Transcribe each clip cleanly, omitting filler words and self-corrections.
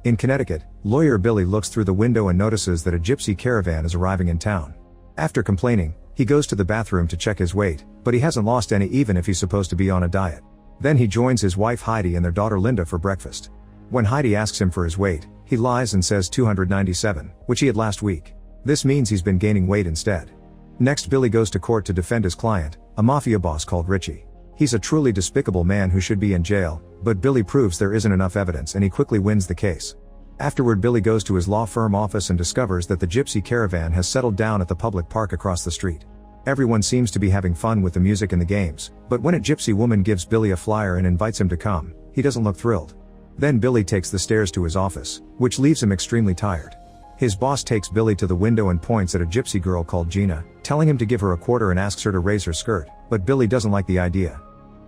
In Connecticut, lawyer Billy looks through the window and notices that a gypsy caravan is arriving in town. After complaining, he goes to the bathroom to check his weight, but he hasn't lost any even if he's supposed to be on a diet. Then he joins his wife Heidi and their daughter Linda for breakfast. When Heidi asks him for his weight, he lies and says 297, which he had last week. This means he's been gaining weight instead. Next, Billy goes to court to defend his client, a mafia boss called Richie. He's a truly despicable man who should be in jail, but Billy proves there isn't enough evidence and he quickly wins the case. Afterward, Billy goes to his law firm office and discovers that the gypsy caravan has settled down at the public park across the street. Everyone seems to be having fun with the music and the games, but when a gypsy woman gives Billy a flyer and invites him to come, he doesn't look thrilled. Then Billy takes the stairs to his office, which leaves him extremely tired. His boss takes Billy to the window and points at a gypsy girl called Gina, telling him to give her a quarter and asks her to raise her skirt, but Billy doesn't like the idea.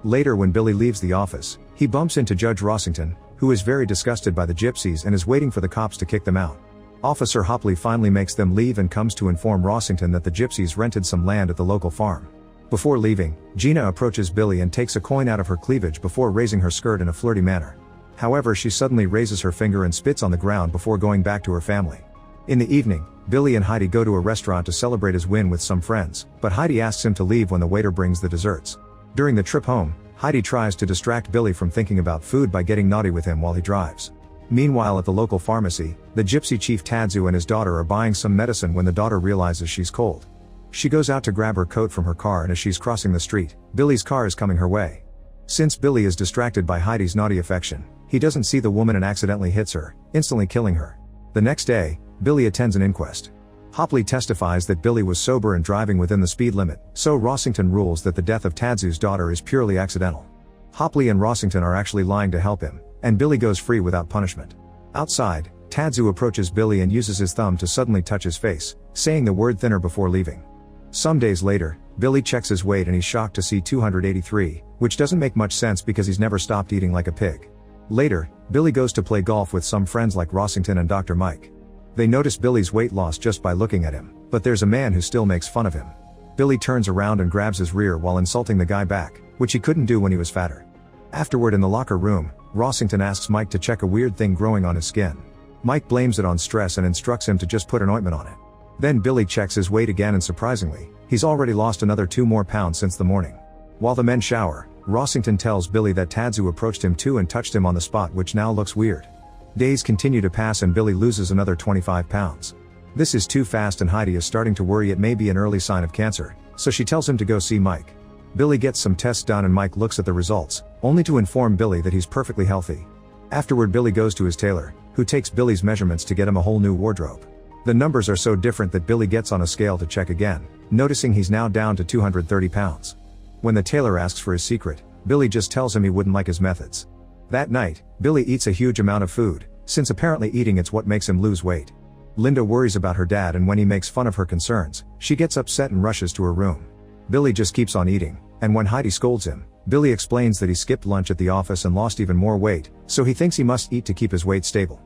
Later, when Billy leaves the office, he bumps into Judge Rossington, who is very disgusted by the gypsies and is waiting for the cops to kick them out. Officer Hopley finally makes them leave and comes to inform Rossington that the gypsies rented some land at the local farm. Before leaving, Gina approaches Billy and takes a coin out of her cleavage before raising her skirt in a flirty manner. However, she suddenly raises her finger and spits on the ground before going back to her family. In the evening, Billy and Heidi go to a restaurant to celebrate his win with some friends, but Heidi asks him to leave when the waiter brings the desserts. During the trip home, Heidi tries to distract Billy from thinking about food by getting naughty with him while he drives. Meanwhile, at the local pharmacy, the gypsy chief Tadzu and his daughter are buying some medicine when the daughter realizes she's cold. She goes out to grab her coat from her car, and as she's crossing the street, Billy's car is coming her way. Since Billy is distracted by Heidi's naughty affection, he doesn't see the woman and accidentally hits her, instantly killing her. The next day, Billy attends an inquest. Hopley testifies that Billy was sober and driving within the speed limit, so Rossington rules that the death of Tadzu's daughter is purely accidental. Hopley and Rossington are actually lying to help him, and Billy goes free without punishment. Outside, Tadzu approaches Billy and uses his thumb to suddenly touch his face, saying the word thinner before leaving. Some days later, Billy checks his weight and he's shocked to see 283, which doesn't make much sense because he's never stopped eating like a pig. Later, Billy goes to play golf with some friends like Rossington and Dr. Mike. They notice Billy's weight loss just by looking at him, but there's a man who still makes fun of him. Billy turns around and grabs his rear while insulting the guy back, which he couldn't do when he was fatter. Afterward, in the locker room, Rossington asks Mike to check a weird thing growing on his skin. Mike blames it on stress and instructs him to just put an ointment on it. Then Billy checks his weight again, and surprisingly, he's already lost another 2 more pounds since the morning. While the men shower, Rossington tells Billy that Tadzu approached him too and touched him on the spot, which now looks weird. Days continue to pass and Billy loses another 25 pounds. This is too fast and Heidi is starting to worry it may be an early sign of cancer, so she tells him to go see Mike. Billy gets some tests done and Mike looks at the results, only to inform Billy that he's perfectly healthy. Afterward, Billy goes to his tailor, who takes Billy's measurements to get him a whole new wardrobe. The numbers are so different that Billy gets on a scale to check again, noticing he's now down to 230 pounds. When the tailor asks for his secret, Billy just tells him he wouldn't like his methods. That night, Billy eats a huge amount of food, since apparently eating it's what makes him lose weight. Linda worries about her dad, and when he makes fun of her concerns, she gets upset and rushes to her room. Billy just keeps on eating, and when Heidi scolds him, Billy explains that he skipped lunch at the office and lost even more weight, so he thinks he must eat to keep his weight stable.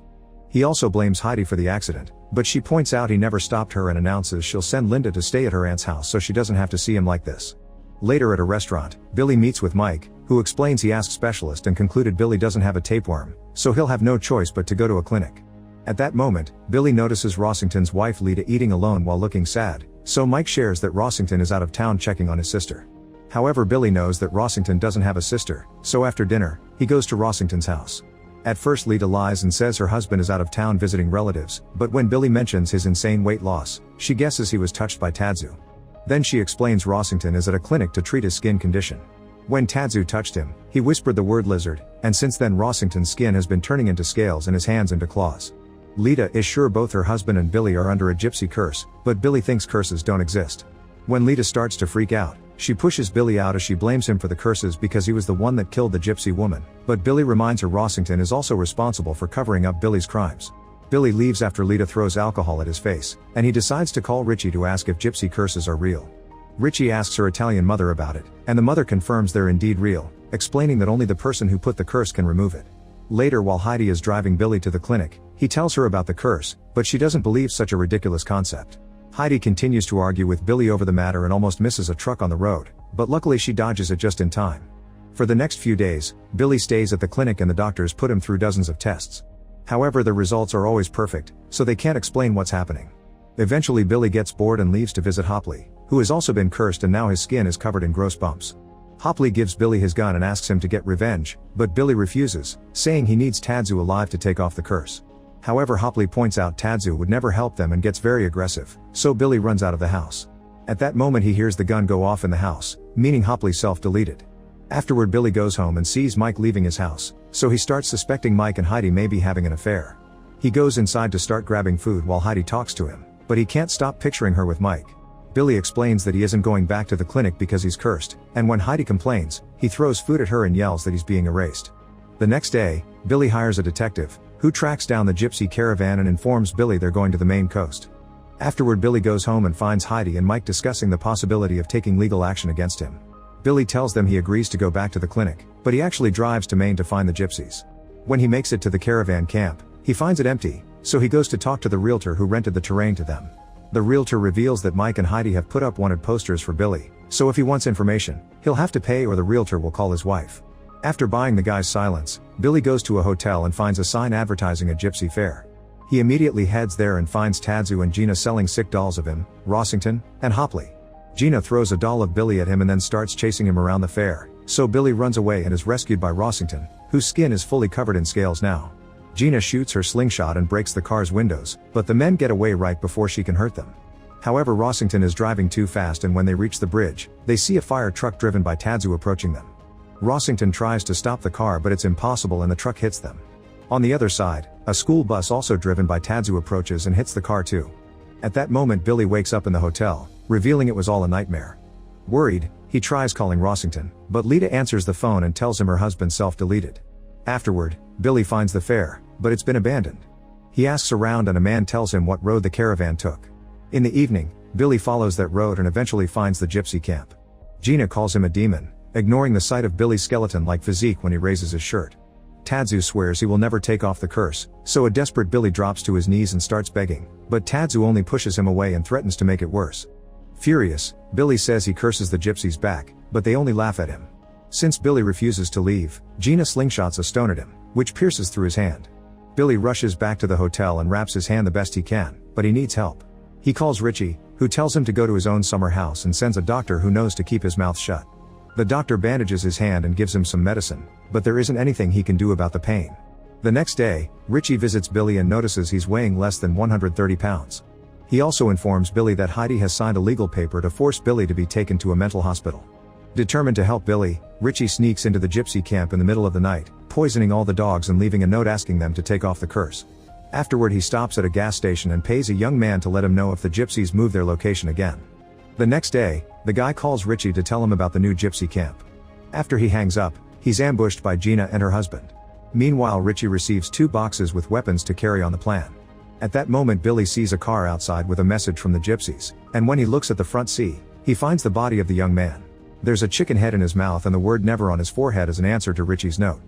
He also blames Heidi for the accident, but she points out he never stopped her and announces she'll send Linda to stay at her aunt's house so she doesn't have to see him like this. Later at a restaurant, Billy meets with Mike, who explains he asked specialist and concluded Billy doesn't have a tapeworm, so he'll have no choice but to go to a clinic. At that moment, Billy notices Rossington's wife Lita eating alone while looking sad, so Mike shares that Rossington is out of town checking on his sister. However, Billy knows that Rossington doesn't have a sister, so after dinner, he goes to Rossington's house. At first, Lita lies and says her husband is out of town visiting relatives, but when Billy mentions his insane weight loss, she guesses he was touched by Tadzu. Then she explains Rossington is at a clinic to treat his skin condition. When Tadzu touched him, he whispered the word lizard, and since then Rossington's skin has been turning into scales and his hands into claws. Lita is sure both her husband and Billy are under a gypsy curse, but Billy thinks curses don't exist. When Lita starts to freak out, she pushes Billy out as she blames him for the curses because he was the one that killed the gypsy woman, but Billy reminds her Rossington is also responsible for covering up Billy's crimes. Billy leaves after Lita throws alcohol at his face, and he decides to call Richie to ask if gypsy curses are real. Richie asks her Italian mother about it, and the mother confirms they're indeed real, explaining that only the person who put the curse can remove it. Later, while Heidi is driving Billy to the clinic, he tells her about the curse, but she doesn't believe such a ridiculous concept. Heidi continues to argue with Billy over the matter and almost misses a truck on the road, but luckily she dodges it just in time. For the next few days, Billy stays at the clinic and the doctors put him through dozens of tests. However, the results are always perfect, so they can't explain what's happening. Eventually Billy gets bored and leaves to visit Hopley, who has also been cursed and now his skin is covered in gross bumps. Hopley gives Billy his gun and asks him to get revenge, but Billy refuses, saying he needs Tadzu alive to take off the curse. However, Hopley points out Tadzu would never help them and gets very aggressive, so Billy runs out of the house. At that moment he hears the gun go off in the house, meaning Hopley self-deleted. Afterward Billy goes home and sees Mike leaving his house, so he starts suspecting Mike and Heidi may be having an affair. He goes inside to start grabbing food while Heidi talks to him, but he can't stop picturing her with Mike. Billy explains that he isn't going back to the clinic because he's cursed, and when Heidi complains, he throws food at her and yells that he's being erased. The next day, Billy hires a detective, who tracks down the gypsy caravan and informs Billy they're going to the Maine coast. Afterward Billy goes home and finds Heidi and Mike discussing the possibility of taking legal action against him. Billy tells them he agrees to go back to the clinic, but he actually drives to Maine to find the gypsies. When he makes it to the caravan camp, he finds it empty, so he goes to talk to the realtor who rented the terrain to them. The realtor reveals that Mike and Heidi have put up wanted posters for Billy, so if he wants information, he'll have to pay or the realtor will call his wife. After buying the guy's silence, Billy goes to a hotel and finds a sign advertising a gypsy fair. He immediately heads there and finds Tadzu and Gina selling sick dolls of him, Rossington, and Hopley. Gina throws a doll of Billy at him and then starts chasing him around the fair, so Billy runs away and is rescued by Rossington, whose skin is fully covered in scales now. Gina shoots her slingshot and breaks the car's windows, but the men get away right before she can hurt them. However, Rossington is driving too fast and when they reach the bridge, they see a fire truck driven by Tadzu approaching them. Rossington tries to stop the car but it's impossible and the truck hits them. On the other side, a school bus also driven by Tadzu approaches and hits the car too. At that moment Billy wakes up in the hotel, revealing it was all a nightmare. Worried, he tries calling Rossington, but Lita answers the phone and tells him her husband self-deleted. Afterward, Billy finds the fair, but it's been abandoned. He asks around and a man tells him what road the caravan took. In the evening, Billy follows that road and eventually finds the gypsy camp. Gina calls him a demon, ignoring the sight of Billy's skeleton-like physique when he raises his shirt. Tadzu swears he will never take off the curse, so a desperate Billy drops to his knees and starts begging, but Tadzu only pushes him away and threatens to make it worse. Furious, Billy says he curses the gypsies back, but they only laugh at him. Since Billy refuses to leave, Gina slingshots a stone at him, which pierces through his hand. Billy rushes back to the hotel and wraps his hand the best he can, but he needs help. He calls Richie, who tells him to go to his own summer house and sends a doctor who knows to keep his mouth shut. The doctor bandages his hand and gives him some medicine, but there isn't anything he can do about the pain. The next day, Richie visits Billy and notices he's weighing less than 130 pounds. He also informs Billy that Heidi has signed a legal paper to force Billy to be taken to a mental hospital. Determined to help Billy, Richie sneaks into the gypsy camp in the middle of the night, poisoning all the dogs and leaving a note asking them to take off the curse. Afterward he stops at a gas station and pays a young man to let him know if the gypsies move their location again. The next day, the guy calls Richie to tell him about the new gypsy camp. After he hangs up, he's ambushed by Gina and her husband. Meanwhile, Richie receives 2 boxes with weapons to carry on the plan. At that moment Billy sees a car outside with a message from the gypsies, and when he looks at the front seat, he finds the body of the young man. There's a chicken head in his mouth and the word never on his forehead as an answer to Richie's note.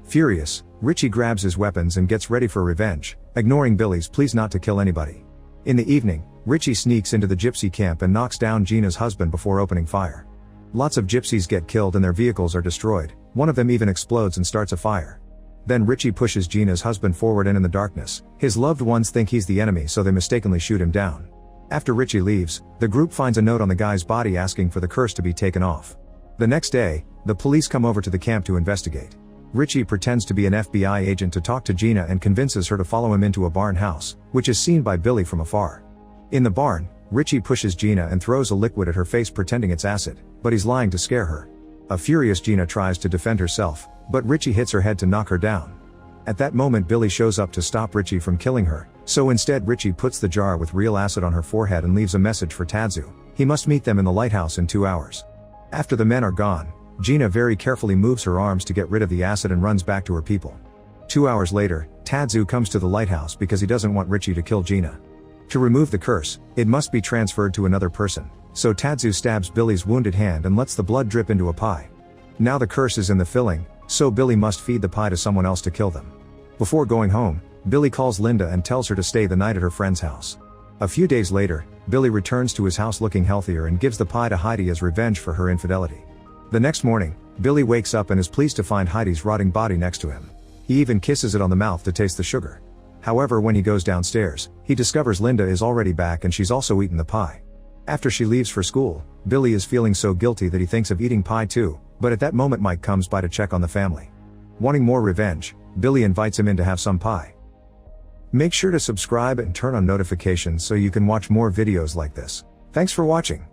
Furious, Richie grabs his weapons and gets ready for revenge, ignoring Billy's pleas not to kill anybody. In the evening, Richie sneaks into the gypsy camp and knocks down Gina's husband before opening fire. Lots of gypsies get killed and their vehicles are destroyed, one of them even explodes and starts a fire. Then Richie pushes Gina's husband forward and in the darkness, his loved ones think he's the enemy so they mistakenly shoot him down. After Richie leaves, the group finds a note on the guy's body asking for the curse to be taken off. The next day, the police come over to the camp to investigate. Richie pretends to be an FBI agent to talk to Gina and convinces her to follow him into a barn house, which is seen by Billy from afar. In the barn, Richie pushes Gina and throws a liquid at her face pretending it's acid, but he's lying to scare her. A furious Gina tries to defend herself, but Richie hits her head to knock her down. At that moment Billy shows up to stop Richie from killing her, so instead Richie puts the jar with real acid on her forehead and leaves a message for Tadzu. He must meet them in the lighthouse in 2 hours. After the men are gone, Gina very carefully moves her arms to get rid of the acid and runs back to her people. 2 hours later, Tadzu comes to the lighthouse because he doesn't want Richie to kill Gina. To remove the curse, it must be transferred to another person, so Tadzu stabs Billy's wounded hand and lets the blood drip into a pie. Now the curse is in the filling, so Billy must feed the pie to someone else to kill them. Before going home, Billy calls Linda and tells her to stay the night at her friend's house. A few days later, Billy returns to his house looking healthier and gives the pie to Heidi as revenge for her infidelity. The next morning, Billy wakes up and is pleased to find Heidi's rotting body next to him. He even kisses it on the mouth to taste the sugar. However, when he goes downstairs, he discovers Linda is already back and she's also eaten the pie. After she leaves for school, Billy is feeling so guilty that he thinks of eating pie too, but at that moment Mike comes by to check on the family. Wanting more revenge, Billy invites him in to have some pie. Make sure to subscribe and turn on notifications so you can watch more videos like this. Thanks for watching.